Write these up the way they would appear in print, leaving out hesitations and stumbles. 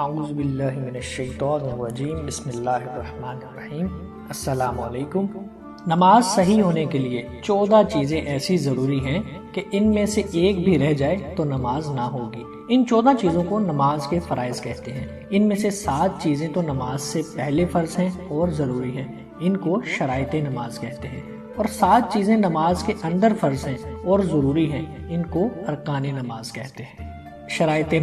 اعوذ باللہ من الشیطان الرجیم بسم اللہ الرحمن الرحیم۔ السلام علیکم۔ نماز صحیح ہونے کے لیے 14 چیزیں ایسی ضروری ہیں کہ ان میں سے ایک بھی رہ جائے تو نماز نہ ہوگی۔ ان 14 چیزوں کو نماز کے فرائض کہتے ہیں۔ ان میں سے 7 چیزیں تو نماز سے پہلے فرض ہیں اور ضروری ہیں، ان کو شرائط نماز کہتے ہیں، اور 7 چیزیں نماز کے اندر فرض ہیں اور ضروری ہیں، ان کو ارکان نماز کہتے ہیں۔ شرائط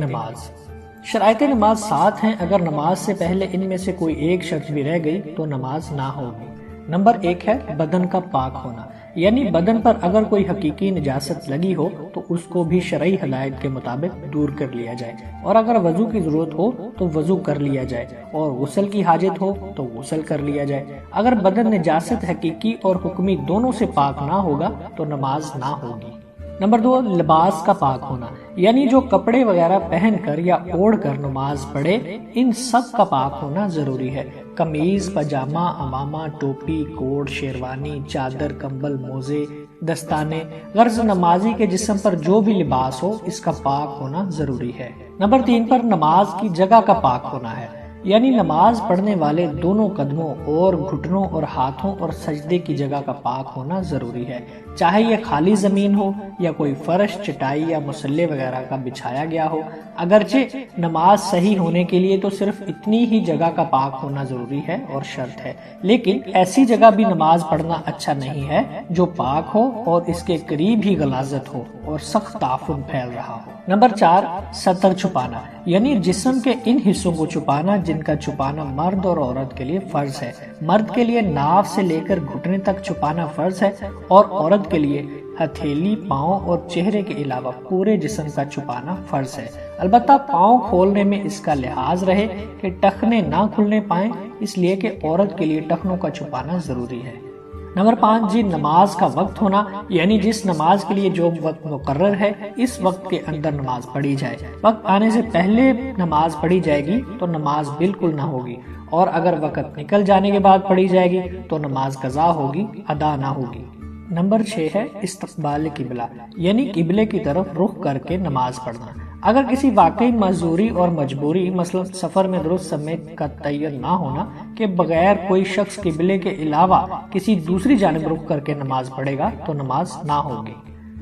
نماز 7 ہیں۔ اگر نماز سے پہلے ان میں سے کوئی ایک شرط بھی رہ گئی تو نماز نہ ہوگی۔ نمبر 1 ہے بدن کا پاک ہونا، یعنی بدن پر اگر کوئی حقیقی نجاست لگی ہو تو اس کو بھی شرعی ہدایت کے مطابق دور کر لیا جائے، اور اگر وضو کی ضرورت ہو تو وضو کر لیا جائے، اور غسل کی حاجت ہو تو غسل کر لیا جائے۔ اگر بدن نجاست حقیقی اور حکمی دونوں سے پاک نہ ہوگا تو نماز نہ ہوگی۔ نمبر 2 لباس کا پاک ہونا، یعنی جو کپڑے وغیرہ پہن کر یا اوڑھ کر نماز پڑھے ان سب کا پاک ہونا ضروری ہے۔ قمیض، پاجامہ، عمامہ، ٹوپی، کوٹ، شیروانی، چادر، کمبل، موزے، دستانے، غرض نمازی کے جسم پر جو بھی لباس ہو اس کا پاک ہونا ضروری ہے۔ نمبر 3 پر نماز کی جگہ کا پاک ہونا ہے، یعنی نماز پڑھنے والے دونوں قدموں اور گھٹنوں اور ہاتھوں اور سجدے کی جگہ کا پاک ہونا ضروری ہے، چاہے یہ خالی زمین ہو یا کوئی فرش، چٹائی یا مصلے وغیرہ کا بچھایا گیا ہو۔ اگرچہ نماز صحیح ہونے کے لیے تو صرف اتنی ہی جگہ کا پاک ہونا ضروری ہے اور شرط ہے، لیکن ایسی جگہ بھی نماز پڑھنا اچھا نہیں ہے جو پاک ہو اور اس کے قریب ہی غلاظت ہو اور سخت تعفن پھیل رہا ہو۔ نمبر 4 سطر چھپانا، یعنی جسم کے ان حصوں کو چھپانا جن کا چھپانا مرد اور عورت کے لیے فرض ہے۔ مرد کے لیے ناف سے لے کر گھٹنے تک چھپانا فرض ہے، اور عورت کے لیے ہتھیلی، پاؤں اور چہرے کے علاوہ پورے جسم کا چھپانا فرض ہے۔ البتہ پاؤں کھولنے میں اس کا لحاظ رہے کہ ٹخنے نہ کھلنے پائیں، اس لیے کہ عورت کے لیے ٹخنوں کا چھپانا ضروری ہے۔ نمبر 5 نماز کا وقت ہونا، یعنی جس نماز کے لیے جو وقت مقرر ہے اس وقت کے اندر نماز پڑھی جائے۔ وقت آنے سے پہلے نماز پڑھی جائے گی تو نماز بالکل نہ ہوگی، اور اگر وقت نکل جانے کے بعد پڑھی جائے گی تو نماز قضا ہوگی، ادا نہ ہوگی۔ نمبر 6 ہے استقبال قبلہ، یعنی قبلے کی طرف رخ کر کے نماز پڑھنا۔ اگر کسی واقعی معذوری اور مجبوری، مثلا سفر میں درست سمے کا تعین نہ ہونا کہ بغیر کوئی شخص قبلے کے علاوہ کسی دوسری جانب رخ کر کے نماز پڑھے گا تو نماز نہ ہوگی۔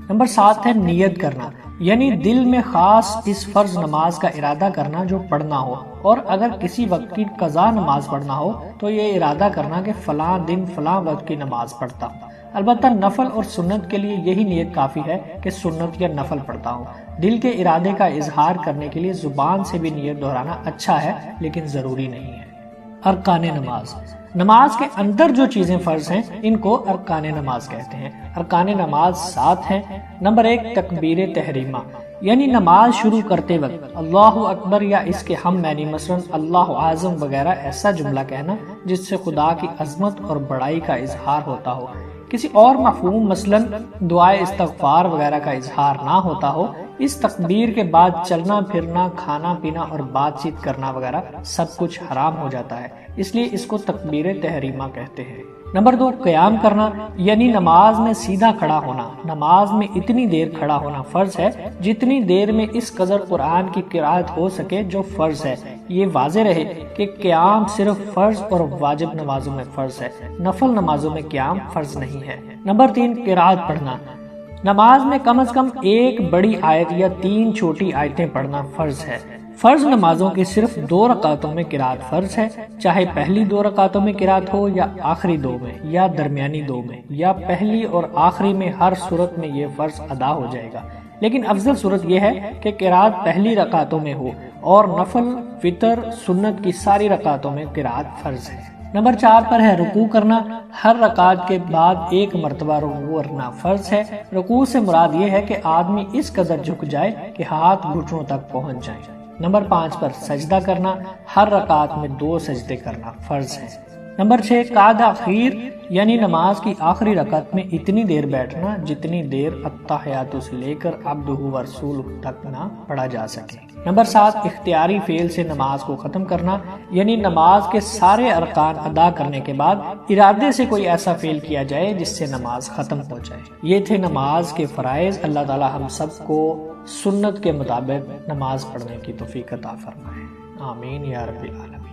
نمبر 7 ہے نیت کرنا، یعنی دل میں خاص اس فرض نماز کا ارادہ کرنا جو پڑھنا ہو، اور اگر کسی وقت کی قضا نماز پڑھنا ہو تو یہ ارادہ کرنا کہ فلاں دن فلاں وقت کی نماز پڑھتا ہوں۔ البتہ نفل اور سنت کے لیے یہی نیت کافی ہے کہ سنت یا نفل پڑھتا ہوں۔ دل کے ارادے کا اظہار کرنے کے لیے زبان سے بھی نیت دہرانا اچھا ہے لیکن ضروری نہیں ہے۔ ارکان نماز، نماز کے اندر جو چیزیں فرض ہیں ان کو ارکان نماز کہتے ہیں۔ ارکان نماز 7 ہیں۔ نمبر 1 تکبیر تحریمہ، یعنی نماز شروع کرتے وقت اللہ اکبر یا اس کے ہم معنی مثلا اللہ اعظم وغیرہ ایسا جملہ کہنا جس سے خدا کی عظمت اور بڑائی کا اظہار ہوتا ہو۔ کسی اور مفہوم مثلا دعائے استغفار وغیرہ کا اظہار نہ ہوتا ہو۔ اس تکبیر کے بعد چلنا پھرنا، کھانا پینا اور بات چیت کرنا وغیرہ سب کچھ حرام ہو جاتا ہے، اس لیے اس کو تکبیر تحریمہ کہتے ہیں۔ نمبر 2 قیام کرنا، یعنی نماز میں سیدھا کھڑا ہونا۔ نماز میں اتنی دیر کھڑا ہونا فرض ہے جتنی دیر میں اس قدر قرآن کی قرأت ہو سکے جو فرض ہے۔ یہ واضح رہے کہ قیام صرف فرض اور واجب نمازوں میں فرض ہے، نفل نمازوں میں قیام فرض نہیں ہے۔ نمبر 3 قرأت پڑھنا، نماز میں کم از کم ایک بڑی آیت یا 3 چھوٹی آیتیں پڑھنا فرض ہے۔ فرض نمازوں کی صرف 2 رکعتوں میں قرأت فرض ہے، چاہے پہلی 2 رکعتوں میں قرأت ہو یا آخری 2 میں یا درمیانی 2 میں یا پہلی اور آخری میں، ہر صورت میں یہ فرض ادا ہو جائے گا، لیکن افضل صورت یہ ہے کہ قرأت پہلی رکعتوں میں ہو، اور نفل، وتر، سنت کی ساری رکعتوں میں قرأت فرض ہے۔ نمبر 4 پر ہے رکوع کرنا، ہر رکعت کے بعد 1 مرتبہ رکوع کرنا فرض ہے۔ رکوع سے مراد یہ ہے کہ آدمی اس قدر جھک جائے کہ ہاتھ گھٹنوں تک پہنچ جائیں۔ نمبر 5 پر سجدہ کرنا، ہر رکعت میں 2 سجدے کرنا فرض ہے۔ نمبر 6 قعدہ اخیر، یعنی نماز کی آخری رکعت میں اتنی دیر بیٹھنا جتنی دیر التحیات سے لے کر عبدہ و رسولہ تک نہ پڑھا جا سکے۔ نمبر 7 اختیاری فعل سے نماز کو ختم کرنا، یعنی نماز کے سارے ارکان ادا کرنے کے بعد ارادے سے کوئی ایسا فعل کیا جائے جس سے نماز ختم ہو جائے۔ یہ تھے نماز کے فرائض۔ اللہ تعالی ہم سب کو سنت کے مطابق نماز پڑھنے کی توفیق عطا فرمائے۔ آمین یا رب العالمین۔